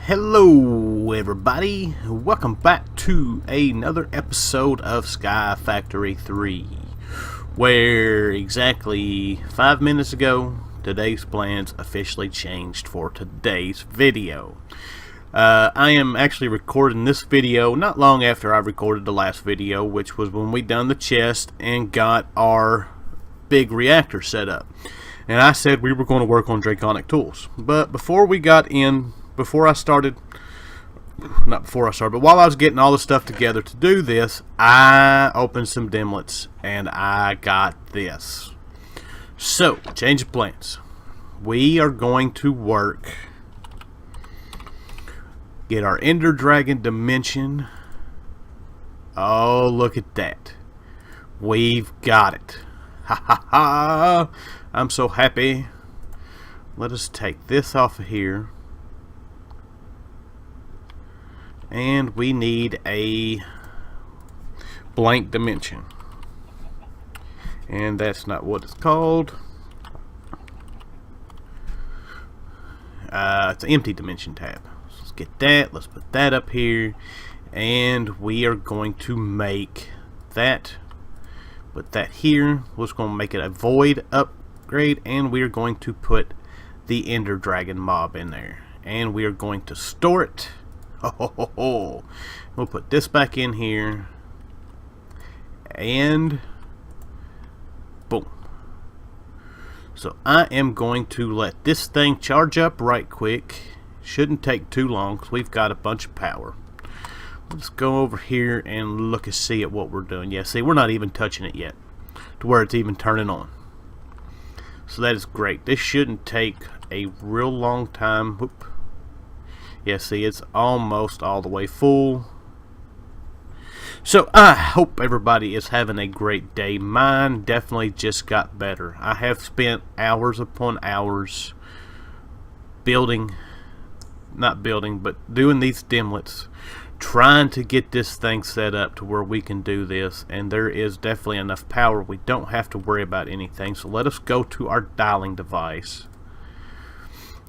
Hello everybody, welcome back to another episode of Sky Factory 3, where exactly 5 minutes ago today's plans officially changed for today's video. I am actually recording this video not long after I recorded the last video, which was when we done the chest and got our big reactor set up. And I said we were going to work on Draconic Tools, but while I was getting all the stuff together to do this, I opened some dimlets and I got this. So, change of plans. We are going to get our Ender Dragon dimension. Oh, look at that. We've got it. Ha ha ha. I'm so happy. Let us take this off of here. And we need a blank dimension. And that's not what it's called. It's an empty dimension tab. So let's get that. Let's put that up here. And we are going to make that. Put that here. We're just going to make it a void upgrade. And we are going to put the Ender Dragon mob in there. And we are going to store it. We'll put this back in here, and boom. So I am going to let this thing charge up right quick. Shouldn't take too long because we've got a bunch of power. Let's go over here and look and see at what we're doing. Yeah, see, we're not even touching it yet to where it's even turning on. So that is great. This shouldn't take a real long time. Whoop. Yeah, see, it's almost all the way full. So, I hope everybody is having a great day. Mine definitely just got better. I have spent hours upon hours doing these dimlets, trying to get this thing set up to where we can do this. And there is definitely enough power. We don't have to worry about anything. So, let us go to our dialing device.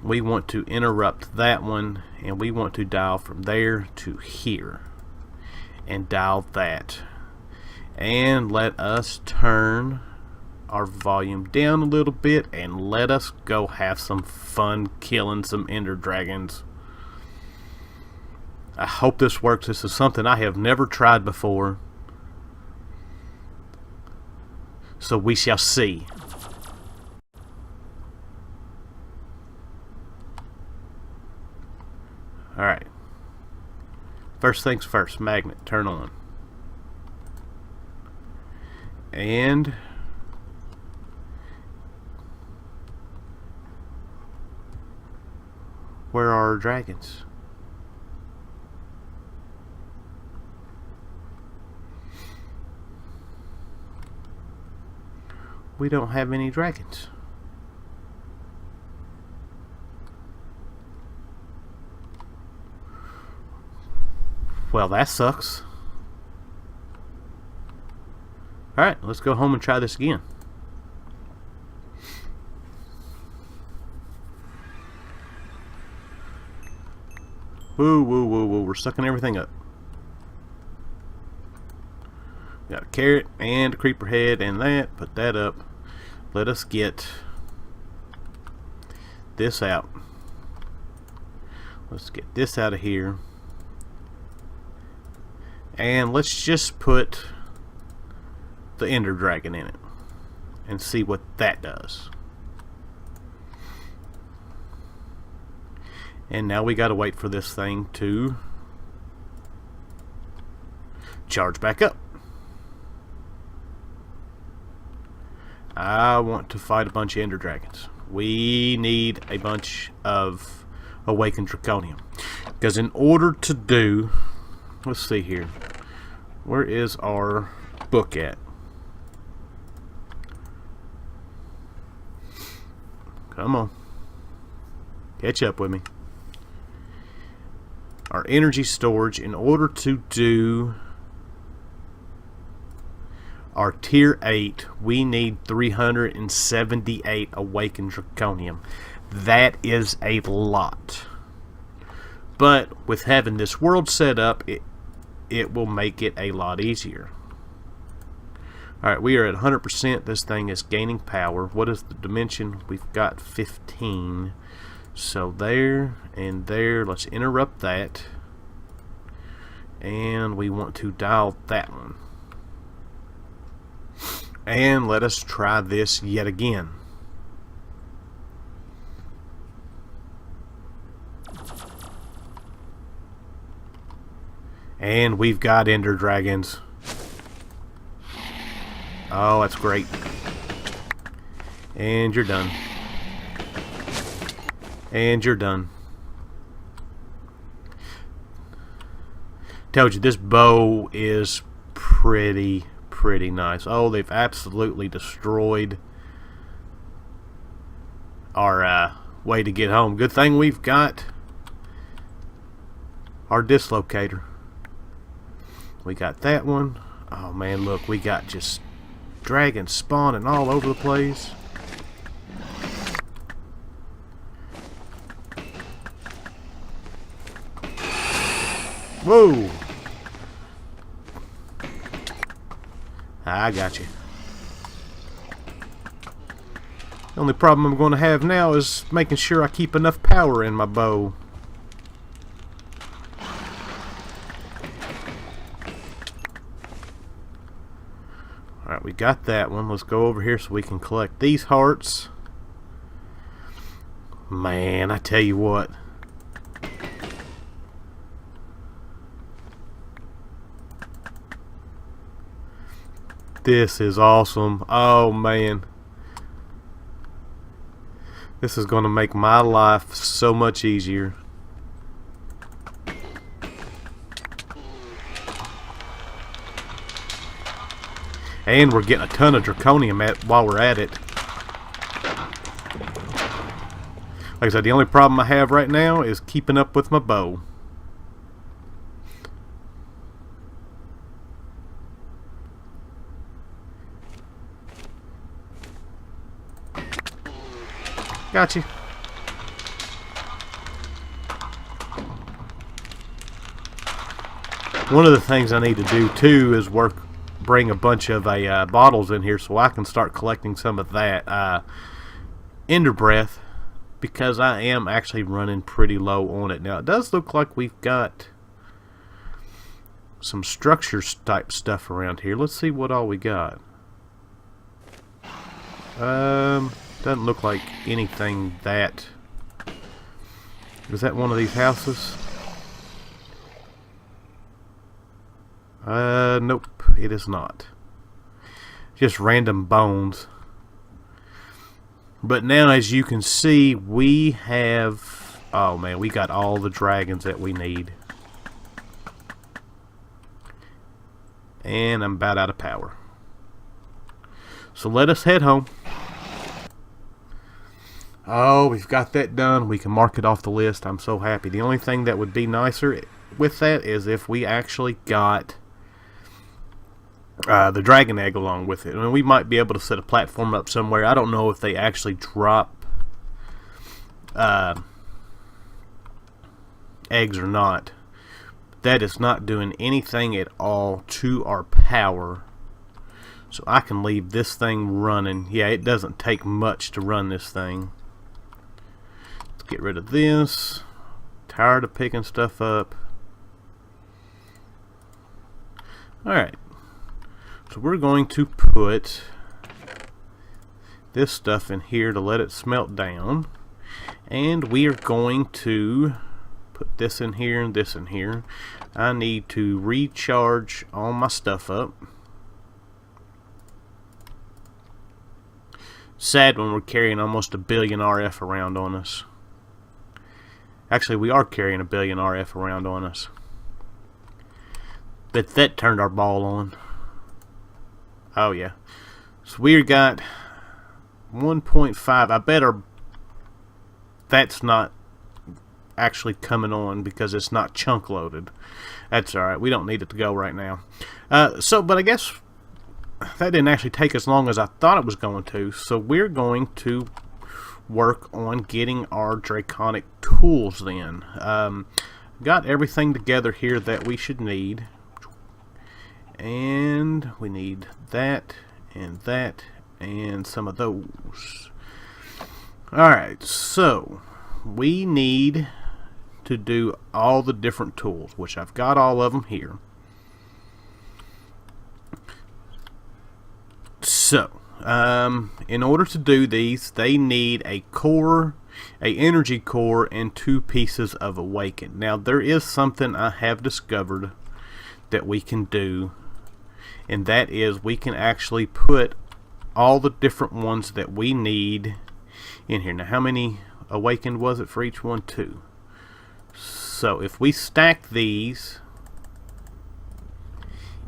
We want to interrupt that one, and we want to dial from there to here and dial that, and let us turn our volume down a little bit and let us go have some fun killing some Ender Dragons. I hope this works. This is something I have never tried before, so we shall see. Alright. First things first, magnet, turn on. And where are our dragons? We don't have any dragons. Well, that sucks. Alright, let's go home and try this again. Woo, woo, woo, woo. We're sucking everything up. Got a carrot and a creeper head and that. Put that up. Let us get this out. Let's get this out of here. And let's just put the Ender Dragon in it and see what that does. And now we gotta wait for this thing to charge back up. I want to fight a bunch of Ender Dragons. We need a bunch of Awakened Draconium, because in order to do, let's see here, where is our book at? Come on, catch up with me. Our energy storage, in order to do our tier 8, we need 378 Awakened Draconium. That is a lot. But with having this world set up, it will make it a lot easier. Alright, we are at 100%. This thing is gaining power. What is the dimension? We've got 15. So there and there. Let's interrupt that. And we want to dial that one. And let us try this yet again. And we've got Ender Dragons. Oh, that's great. And you're done. And you're done. Told you, this bow is pretty nice. Oh, they've absolutely destroyed our way to get home. Good thing we've got our dislocator. We got that one. Oh man, look, we got just dragons spawning all over the place. Whoa! I got you. The only problem I'm going to have now is making sure I keep enough power in my bow. Alright, we got that one. Let's go over here so we can collect these hearts. Man, I tell you what. This is awesome. Oh man. This is going to make my life so much easier. And we're getting a ton of draconium while we're at it. Like I said, the only problem I have right now is keeping up with my bow. Gotcha. One of the things I need to do too is bring a bunch of bottles in here so I can start collecting some of that Ender Breath, because I am actually running pretty low on it. Now it does look like we've got some structures type stuff around here. Let's see what all we got. Doesn't look like anything that... Is that one of these houses? Nope, it is not. Just random bones. But now, as you can see, we have... Oh man, we got all the dragons that we need. And I'm about out of power. So let us head home. Oh, we've got that done. We can mark it off the list. I'm so happy. The only thing that would be nicer with that is if we actually got the dragon egg along with it. I mean, we might be able to set a platform up somewhere. I don't know if they actually drop eggs or not. That is not doing anything at all to our power. So I can leave this thing running. Yeah, it doesn't take much to run this thing. Let's get rid of this. Tired of picking stuff up. Alright. So we're going to put this stuff in here to let it smelt down. And we are going to put this in here and this in here. I need to recharge all my stuff up. Sad when we're carrying almost 1 billion RF around on us. Actually, we are carrying 1 billion RF around on us. But that turned our ball on. Oh yeah. So we got 1.5. I bet that's not actually coming on because it's not chunk loaded. That's alright. We don't need it to go right now. But I guess that didn't actually take as long as I thought it was going to. So we're going to work on getting our Draconic Tools then. got everything together here that we should need. And we need that and that and some of those. Alright, so we need to do all the different tools, which I've got all of them here. So, in order to do these, they need a core, a energy core, and 2 pieces of awaken. Now, there is something I have discovered that we can do, and that is we can actually put all the different ones that we need in here. Now, how many awakened was it for each one? 2. So if we stack these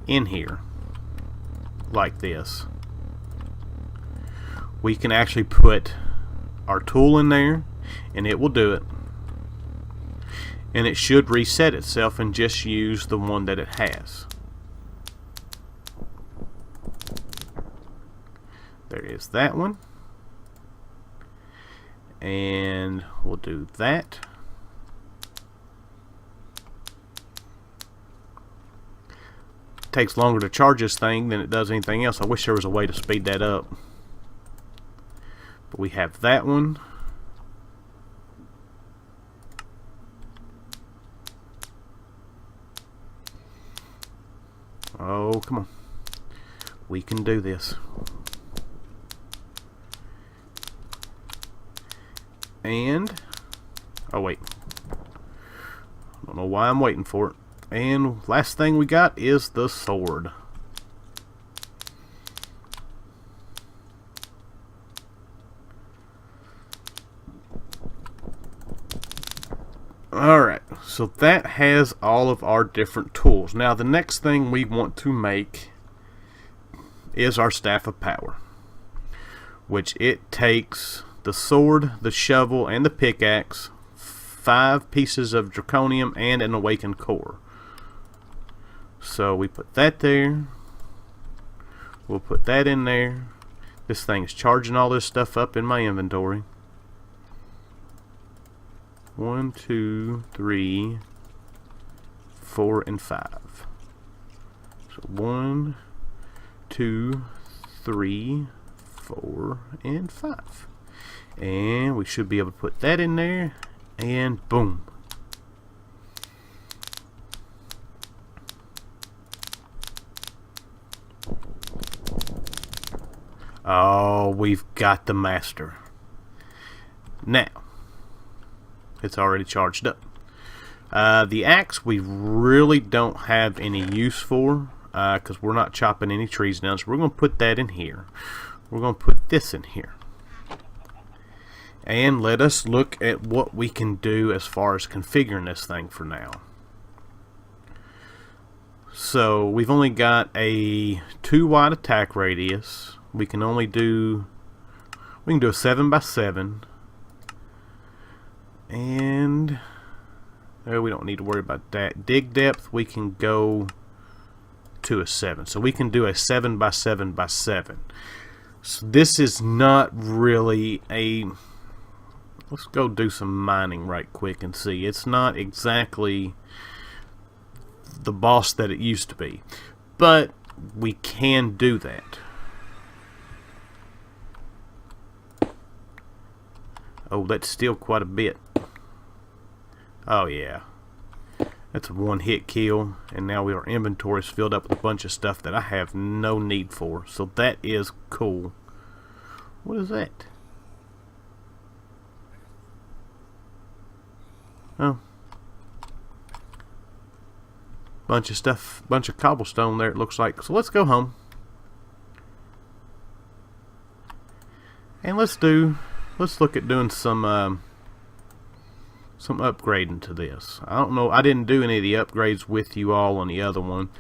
in here like this, we can actually put our tool in there and it will do it, and it should reset itself and just use the one that it has. There is that one, and we'll do that. Takes longer to charge this thing than it does anything else. I wish there was a way to speed that up. But we have that one. Oh, come on. We can do this. And, oh wait. I don't know why I'm waiting for it. And last thing we got is the sword. Alright, so that has all of our different tools. Now the next thing we want to make is our staff of power, which it takes the sword, the shovel, and the pickaxe, 5 pieces of draconium, and an awakened core. So we put that there. We'll put that in there. This thing's charging all this stuff up in my inventory. 1, 2, 3, 4, and 5. So 1, 2, 3, 4, and 5. And we should be able to put that in there. And boom. Oh, we've got the master. Now, it's already charged up. The axe we really don't have any use for because we're not chopping any trees down. So we're going to put that in here. We're going to put this in here. And let us look at what we can do as far as configuring this thing for now. So we've only got a 2 wide attack radius. We can only do, we can do a 7x7, and we don't need to worry about that. Dig depth we can go to a 7, so we can do a 7x7x7. So this is not really a, let's go do some mining right quick and see. It's not exactly the boss that it used to be, but we can do that. Oh, that's still quite a bit. Oh yeah, that's a 1-hit kill, and now our inventory is filled up with a bunch of stuff that I have no need for. So that is cool. What is that? Oh, bunch of stuff, bunch of cobblestone there it looks like. So let's go home and let's look at doing some upgrading to this. I don't know, I didn't do any of the upgrades with you all on the other one,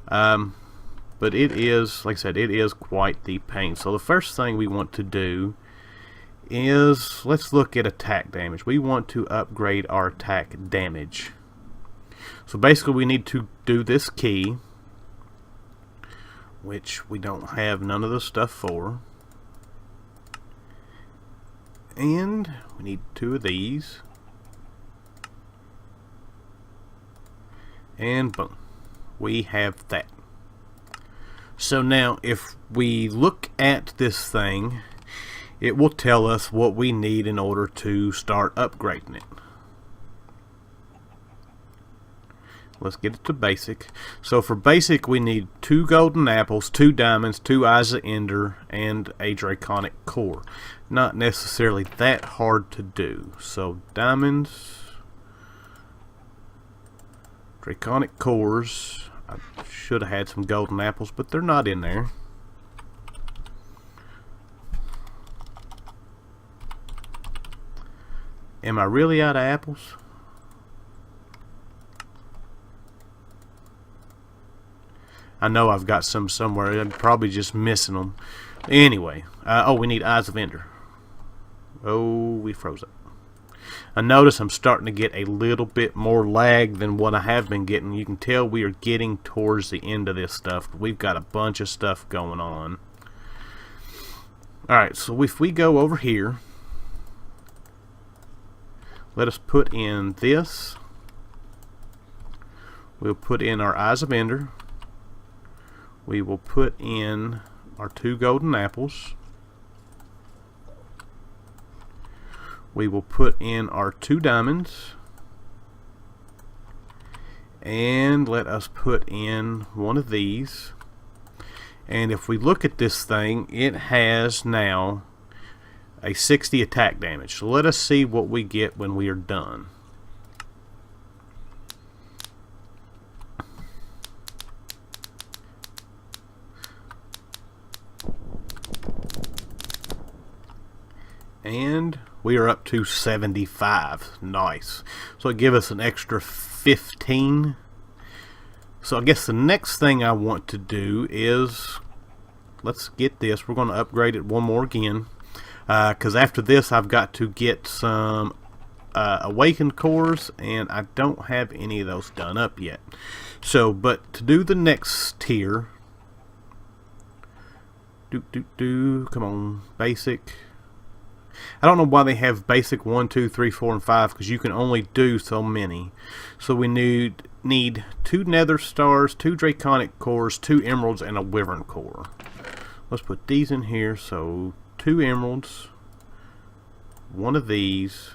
but it is, like I said, it is quite the pain. So the first thing we want to do is, let's look at attack damage. We want to upgrade our attack damage. So basically we need to do this key, which we don't have none of the stuff for. And we need 2 of these. And boom, we have that. So now if we look at this thing, it will tell us what we need in order to start upgrading it. Let's get it to basic. So for basic, we need 2 golden apples, 2 diamonds, 2 eyes of ender, and a draconic core. Not necessarily that hard to do. So diamonds, draconic cores. I should have had some golden apples, but they're not in there. Am I really out of apples? I know I've got some somewhere. I'm probably just missing them. Anyway, oh, we need eyes of ender. Oh, we froze up. I notice I'm starting to get a little bit more lag than what I have been getting. You can tell we are getting towards the end of this stuff. We've got a bunch of stuff going on. Alright, so if we go over here, let us put in this. We'll put in our eyes of ender. We will put in our 2 golden apples. We will put in our 2 diamonds. And let us put in one of these. And if we look at this thing, it has now a 60 attack damage. So let us see what we get when we are done. And we are up to 75. Nice. So it gives us an extra 15. So I guess the next thing I want to do is, let's get this. We're going to upgrade it one more again. Because after this I've got to get some awakened cores, and I don't have any of those done up yet. So, but to do the next tier, come on, basic. I don't know why they have basic 1, 2, 3, 4, and 5, because you can only do so many. So we need 2 nether stars, 2 draconic cores, 2 emeralds, and a wyvern core. Let's put these in here. So 2 emeralds, 1 of these,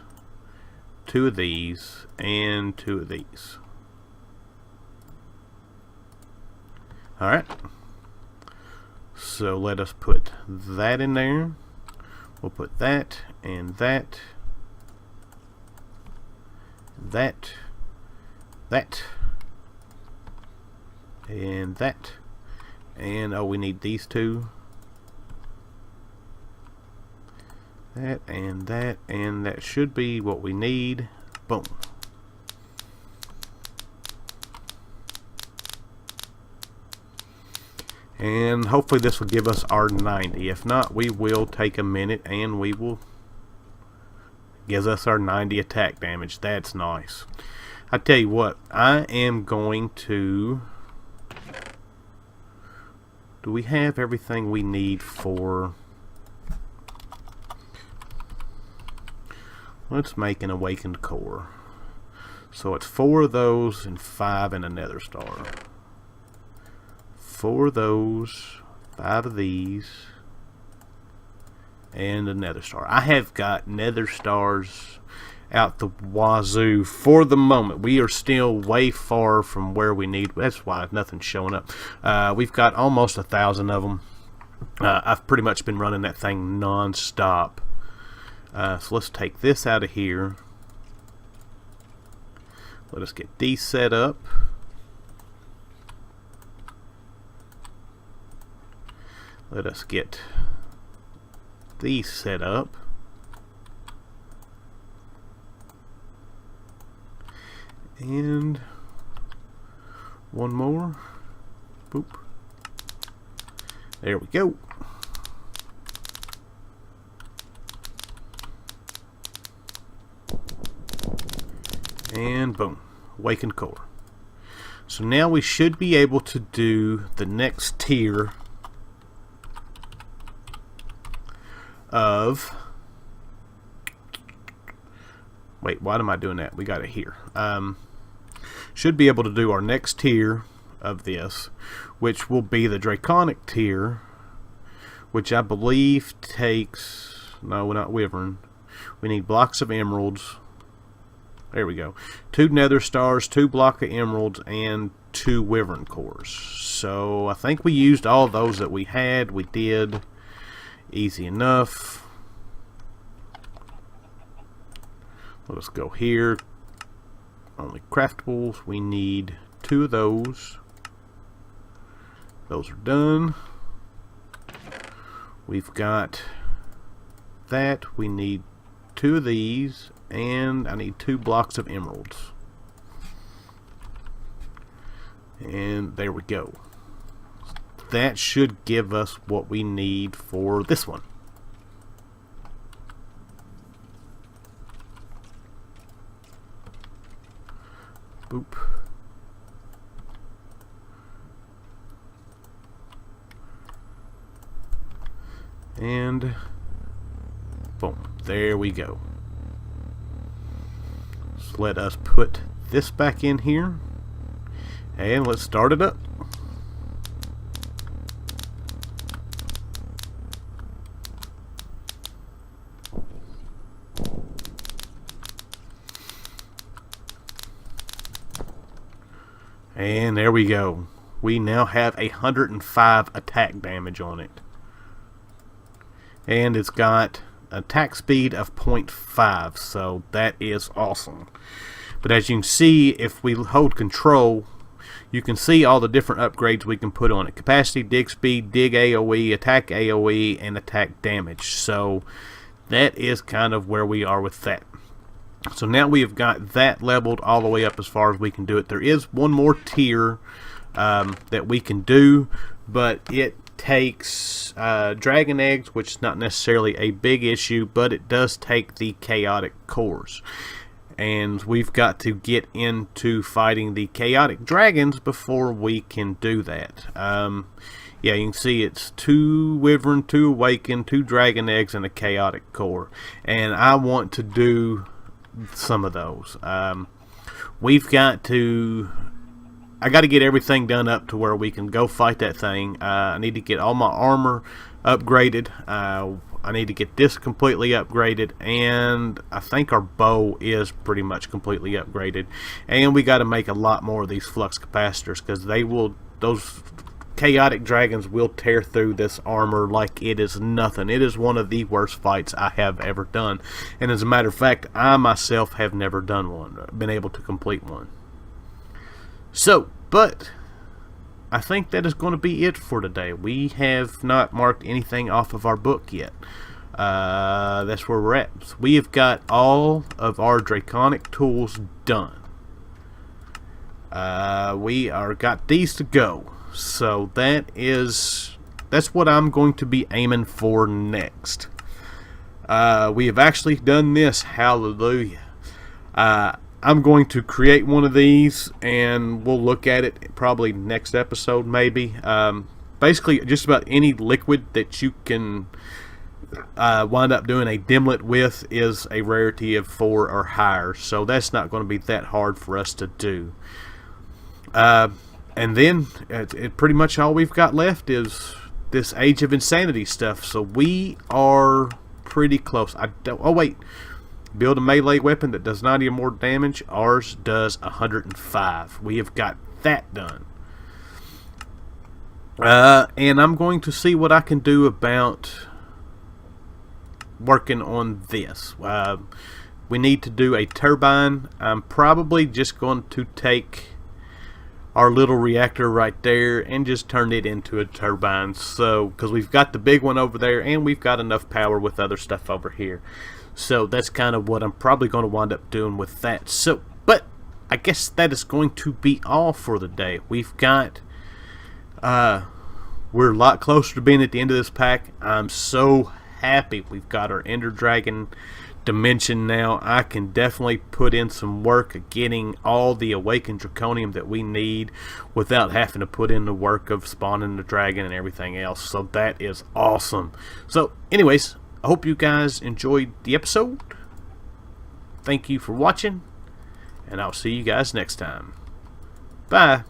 2 of these, and 2 of these. Alright. So let us put that in there. We'll put that, and that, that, that, and that, and oh, we need these 2. That, and that should be what we need. Boom. And hopefully this will give us our 90. If not, we will take a minute and we will gives us our 90 attack damage. That's nice. I tell you what, I am going to, do we have everything we need for, let's make an awakened core. So it's 4 of those and 5 in a nether star. 4 of those, 5 of these, and a nether star. I have got nether stars out the wazoo for the moment. We are still way far from where we need. That's why nothing's showing up. We've got almost 1,000 of them. I've pretty much been running that thing non-stop. So let's take this out of here. Let us get these set up. Let us get these set up. And one more. Boop. There we go. And boom. Awakened core. So now we should be able to do the next tier of, wait, why am I doing that? We got it here. should be able to do our next tier of this, which will be the Draconic tier, which I believe takes, no, we're not Wyvern. We need blocks of emeralds. There we go. 2 nether stars, 2 block of emeralds, and 2 wyvern cores. So I think we used all those that we had. We did. Easy enough. Let us go here. Only craftables. We need 2 of those. Those are done. We've got that. We need 2 of these, and I need 2 blocks of emeralds. And there we go. That should give us what we need for this one. Boop. And boom. There we go. So let us put this back in here. And let's start it up. And there we go. We now have 105 attack damage on it. And it's got attack speed of 0.5, so that is awesome. But as you can see, if we hold control, you can see all the different upgrades we can put on it. Capacity, dig speed, dig AoE, attack AoE, and attack damage. So that is kind of where we are with that. So now we have got that leveled all the way up as far as we can do it. There is one more tier that we can do, but it takes dragon eggs, which is not necessarily a big issue, but it does take the chaotic cores. And we've got to get into fighting the chaotic dragons before we can do that. Yeah, you can see it's 2 wyvern, 2 awaken, 2 dragon eggs, and a chaotic core. And I want to do some of those. We've got to... I got to get everything done up to where we can go fight that thing. I need to get all my armor upgraded. I need to get this completely upgraded, and I think our bow is pretty much completely upgraded. And we got to make a lot more of these flux capacitors, because those chaotic dragons will tear through this armor like it is nothing. It is one of the worst fights I have ever done, and as a matter of fact, I myself have never done one, been able to complete one. So, but I think that is going to be it for today. We have not marked anything off of our book yet. That's where we're at. So we have got all of our Draconic Tools done. We are got these to go. So that's what I'm going to be aiming for next. We have actually done this. Hallelujah. I'm going to create one of these, and we'll look at it probably next episode, maybe. Basically, just about any liquid that you can wind up doing a dimlet with is a rarity of 4 or higher, so that's not going to be that hard for us to do. And then, pretty much all we've got left is this Age of Insanity stuff, so we are pretty close. Oh, wait. Build a melee weapon that does 90 or more damage. Ours does 105. We have got that done. And I'm going to see what I can do about working on this. We need to do a turbine. I'm probably just going to take our little reactor right there and just turn it into a turbine. So, because we've got the big one over there, and we've got enough power with other stuff over here. So that's kind of what I'm probably going to wind up doing with that. So, but I guess that is going to be all for the day. We've got, we're a lot closer to being at the end of this pack. I'm so happy we've got our Ender Dragon dimension now. I can definitely put in some work of getting all the awakened draconium that we need without having to put in the work of spawning the dragon and everything else. So that is awesome. So anyways, I hope you guys enjoyed the episode. Thank you for watching, and I'll see you guys next time. Bye.